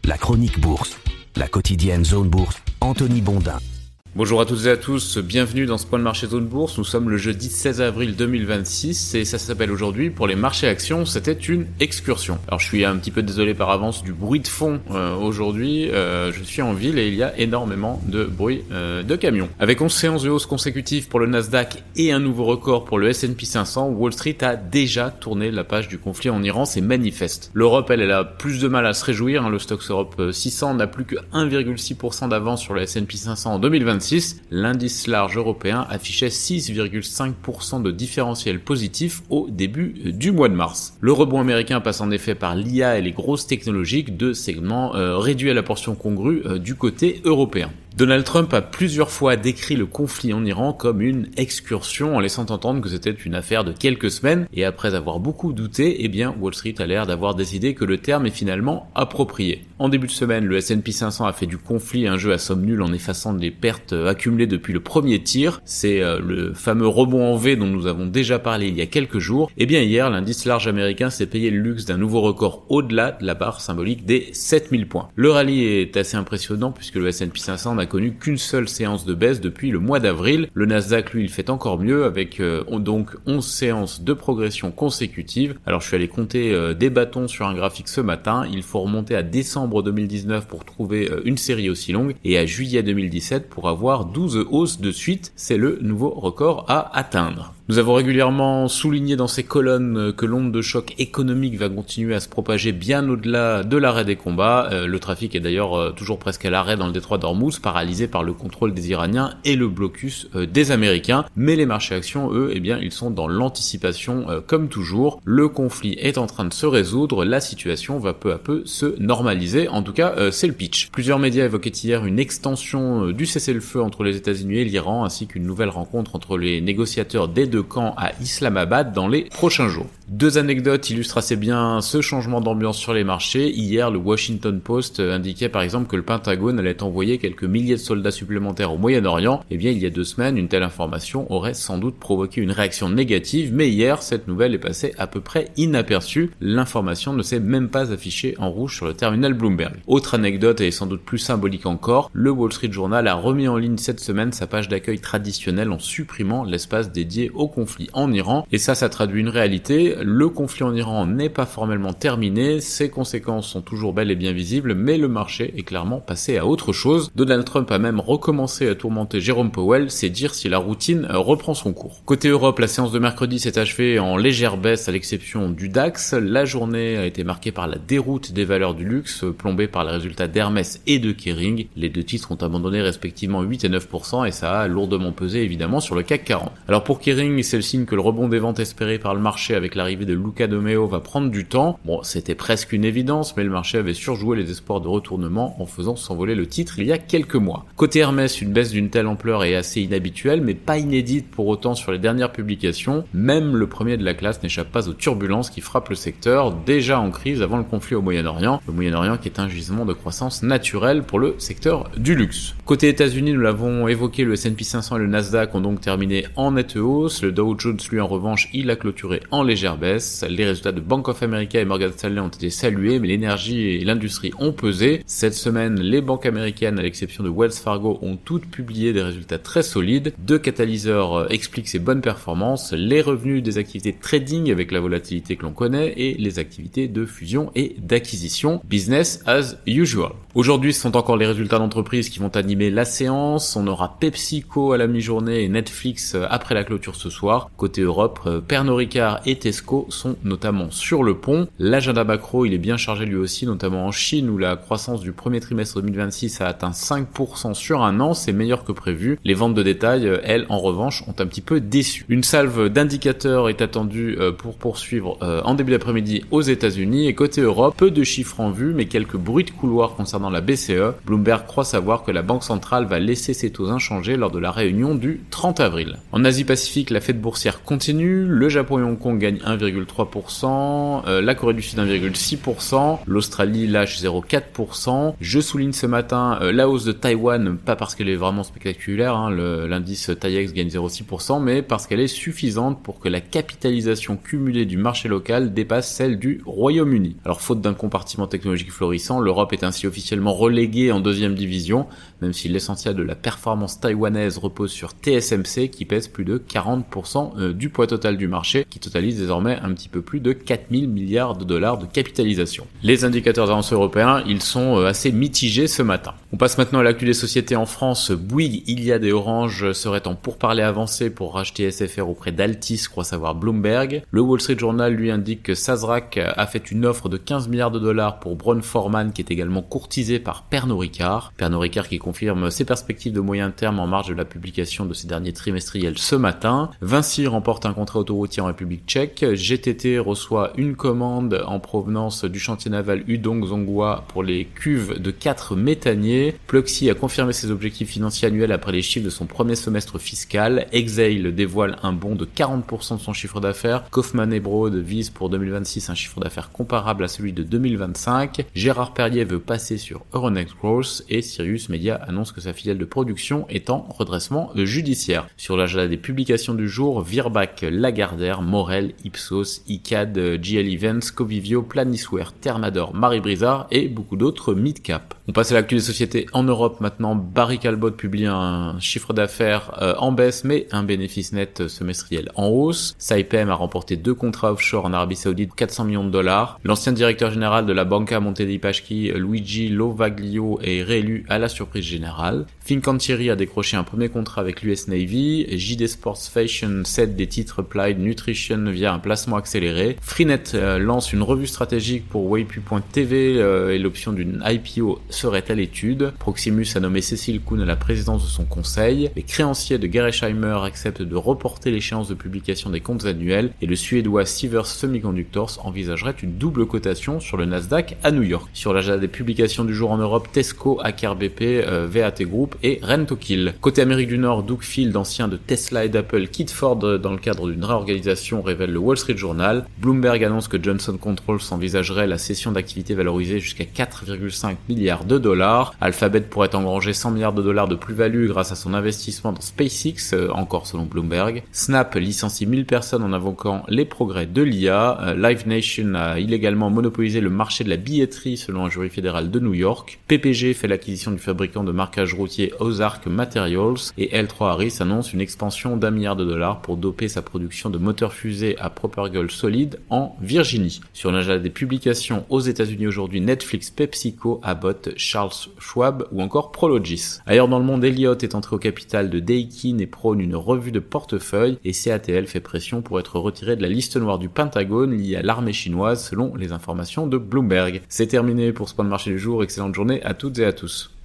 La chronique bourse, la quotidienne Zone Bourse, Anthony Bondin. Bonjour à toutes et à tous, bienvenue dans ce point de marché Zone Bourse. Nous sommes le jeudi 16 avril 2026 et ça s'appelle aujourd'hui pour les marchés actions, c'était une excursion. Alors je suis un petit peu désolé par avance du bruit de fond aujourd'hui, je suis en ville et il y a énormément de bruit de camions. Avec 11 séances de hausse consécutives pour le Nasdaq et un nouveau record pour le S&P 500, Wall Street a déjà tourné la page du conflit en Iran, c'est manifeste. L'Europe, elle a plus de mal à se réjouir, le Stoxx Europe 600 n'a plus que 1,6% d'avance sur le S&P 500 en 2026. L'indice large européen affichait 6,5% de différentiel positif au début du mois de mars. Le rebond américain passe en effet par l'IA et les grosses technologiques, deux segments réduits à la portion congrue du côté européen. Donald Trump a plusieurs fois décrit le conflit en Iran comme une excursion en laissant entendre que c'était une affaire de quelques semaines et après avoir beaucoup douté, Wall Street a l'air d'avoir décidé que le terme est finalement approprié. En début de semaine, le S&P 500 a fait du conflit un jeu à somme nulle en effaçant les pertes accumulées depuis le premier tir. C'est le fameux rebond en V dont nous avons déjà parlé il y a quelques jours. Hier, l'indice large américain s'est payé le luxe d'un nouveau record au-delà de la barre symbolique des 7000 points. Le rallye est assez impressionnant puisque le S&P 500 n'a connu qu'une seule séance de baisse depuis le mois d'avril. Le Nasdaq, lui, il fait encore mieux avec donc 11 séances de progression consécutives. Alors je suis allé compter des bâtons sur un graphique ce matin. Il faut remonter à décembre 2019 pour trouver une série aussi longue et à juillet 2017 pour avoir 12 hausses de suite. C'est le nouveau record à atteindre. Nous avons régulièrement souligné dans ces colonnes que l'onde de choc économique va continuer à se propager bien au-delà de l'arrêt des combats. Le trafic est d'ailleurs toujours presque à l'arrêt dans le détroit d'Ormuz, paralysé par le contrôle des Iraniens et le blocus des Américains. Mais les marchés actions, eux, ils sont dans l'anticipation comme toujours. Le conflit est en train de se résoudre, la situation va peu à peu se normaliser. En tout cas, c'est le pitch. Plusieurs médias évoquaient hier une extension du cessez-le-feu entre les États-Unis et l'Iran, ainsi qu'une nouvelle rencontre entre les négociateurs des deux camps à Islamabad dans les prochains jours. Deux anecdotes illustrent assez bien ce changement d'ambiance sur les marchés. Hier, le Washington Post indiquait par exemple que le Pentagone allait envoyer quelques milliers de soldats supplémentaires au Moyen-Orient. Il y a 2 semaines, une telle information aurait sans doute provoqué une réaction négative, mais hier, cette nouvelle est passée à peu près inaperçue. L'information ne s'est même pas affichée en rouge sur le terminal Bloomberg. Autre anecdote et sans doute plus symbolique encore, le Wall Street Journal a remis en ligne cette semaine sa page d'accueil traditionnelle en supprimant l'espace dédié au conflit en Iran. Et ça traduit une réalité. Le conflit en Iran n'est pas formellement terminé, ses conséquences sont toujours bel et bien visibles, mais le marché est clairement passé à autre chose. Donald Trump a même recommencé à tourmenter Jérôme Powell, c'est dire si la routine reprend son cours. Côté Europe, la séance de mercredi s'est achevée en légère baisse à l'exception du DAX. La journée a été marquée par la déroute des valeurs du luxe, plombée par les résultats d'Hermès et de Kering. Les deux titres ont abandonné respectivement 8 et 9% et ça a lourdement pesé évidemment sur le CAC 40. Alors pour Kering, c'est le signe que le rebond des ventes espérées par le marché avec l'arrivée de Luca de Meo va prendre du temps. C'était presque une évidence, mais le marché avait surjoué les espoirs de retournement en faisant s'envoler le titre il y a quelques mois. Côté Hermès, une baisse d'une telle ampleur est assez inhabituelle, mais pas inédite pour autant sur les dernières publications. Même le premier de la classe n'échappe pas aux turbulences qui frappent le secteur, déjà en crise avant le conflit au Moyen-Orient. Le Moyen-Orient qui est un gisement de croissance naturelle pour le secteur du luxe. Côté États-Unis, nous l'avons évoqué, le S&P 500 et le Nasdaq ont donc terminé en nette hausse. Le Dow Jones, lui, en revanche, il a clôturé en légère baisse. Les résultats de Bank of America et Morgan Stanley ont été salués, mais l'énergie et l'industrie ont pesé. Cette semaine, les banques américaines, à l'exception de Wells Fargo, ont toutes publié des résultats très solides. 2 catalyseurs expliquent ces bonnes performances, les revenus des activités de trading avec la volatilité que l'on connaît et les activités de fusion et d'acquisition, business as usual. Aujourd'hui, ce sont encore les résultats d'entreprise qui vont animer la séance. On aura PepsiCo à la mi-journée et Netflix après la clôture ce soir. Côté Europe, Pernod Ricard et Tesco sont notamment sur le pont. L'agenda macro, il est bien chargé lui aussi, notamment en Chine où la croissance du premier trimestre 2026 a atteint 5% sur un an, c'est meilleur que prévu. Les ventes de détail, elles, en revanche, ont un petit peu déçu. Une salve d'indicateurs est attendue pour poursuivre en début d'après-midi aux États-Unis et côté Europe, peu de chiffres en vue, mais quelques bruits de couloir concernant la BCE. Bloomberg croit savoir que la Banque centrale va laisser ses taux inchangés lors de la réunion du 30 avril. En Asie-Pacifique, la fête boursière continue. Le Japon et Hong Kong gagnent 1,5 1,3%, la Corée du Sud 1,6%, l'Australie lâche 0,4%. Je souligne ce matin la hausse de Taïwan, pas parce qu'elle est vraiment spectaculaire, l'indice TAIEX gagne 0,6%, mais parce qu'elle est suffisante pour que la capitalisation cumulée du marché local dépasse celle du Royaume-Uni. Alors faute d'un compartiment technologique florissant, l'Europe est ainsi officiellement reléguée en deuxième division, même si l'essentiel de la performance taïwanaise repose sur TSMC qui pèse plus de 40% du poids total du marché, qui totalise désormais un petit peu plus de 4000 milliards de dollars de capitalisation. Les indicateurs d'avancée européens, ils sont assez mitigés ce matin. On passe maintenant à l'actu des sociétés en France. Bouygues, Iliad et Orange seraient en pourparlers avancés pour racheter SFR auprès d'Altis, croit savoir Bloomberg. Le Wall Street Journal lui indique que Sazerac a fait une offre de 15 milliards de dollars pour Brown-Forman, qui est également courtisé par Pernod Ricard. Pernod Ricard qui confirme ses perspectives de moyen terme en marge de la publication de ses derniers trimestriels ce matin. Vinci remporte un contrat autoroutier en République tchèque. GTT reçoit une commande en provenance du chantier naval Hudong-Zhonghua pour les cuves de 4 méthaniers. Pluxee a confirmé ses objectifs financiers annuels après les chiffres de son premier semestre fiscal. Exail dévoile un bond de 40% de son chiffre d'affaires. Kaufman & Broad vise pour 2026 un chiffre d'affaires comparable à celui de 2025. Gérard Perrier veut passer sur Euronext Growth et Sirius Media annonce que sa filiale de production est en redressement judiciaire. Sur l'agenda des publications du jour, Virbac, Lagardère, Morel, Ipsos, ICAD, GL Events, Covivio, Planisware, Thermador, Marie Brizard et beaucoup d'autres mid-cap. On passe à l'actu des sociétés en Europe maintenant. Barry Callebaut publie un chiffre d'affaires en baisse mais un bénéfice net semestriel en hausse. Saipem a remporté 2 contrats offshore en Arabie Saoudite, 400 millions de dollars. L'ancien directeur général de la Banca Monte dei Paschi, Luigi Lovaglio, est réélu à la surprise générale. Fincantieri a décroché un premier contrat avec l'US Navy. JD Sports Fashion cède des titres Applied Nutrition via un placement accéléré. Freenet lance une revue stratégique pour Waypu.tv et l'option d'une IPO serait à l'étude. Proximus a nommé Cécile Kuhn à la présidence de son conseil. Les créanciers de Gerresheimer acceptent de reporter l'échéance de publication des comptes annuels et le suédois Sivers Semiconductors envisagerait une double cotation sur le Nasdaq à New York. Sur l'agenda des publications du jour en Europe, Tesco, Aker BP, VAT Group et Rentokil. Côté Amérique du Nord, Doug Field, ancien de Tesla et d'Apple, quitte Ford dans le cadre d'une réorganisation, révèle le Wall Street Journal. Bloomberg annonce que Johnson Controls envisagerait la cession d'activités valorisées jusqu'à 4,5 milliards de dollars. Alphabet pourrait engranger 100 milliards de dollars de plus-value grâce à son investissement dans SpaceX, encore selon Bloomberg. Snap licencie 1000 personnes en invoquant les progrès de l'IA. Live Nation a illégalement monopolisé le marché de la billetterie selon un jury fédéral de New York. PPG fait l'acquisition du fabricant de marquage routier Ozark Materials et L3 Harris annonce une expansion d'1 milliard de dollars pour doper sa production de moteurs fusées à propergol solide en Virginie. Sur l'agenda des publications aux États-Unis aujourd'hui, Netflix, PepsiCo, Abbott, Charles Schwab ou encore Prologis. Ailleurs dans le monde, Elliott est entré au capital de Daikin et prône une revue de portefeuille et CATL fait pression pour être retiré de la liste noire du Pentagone liée à l'armée chinoise selon les informations de Bloomberg. C'est terminé pour ce point de marché du jour. Excellente journée à toutes et à tous.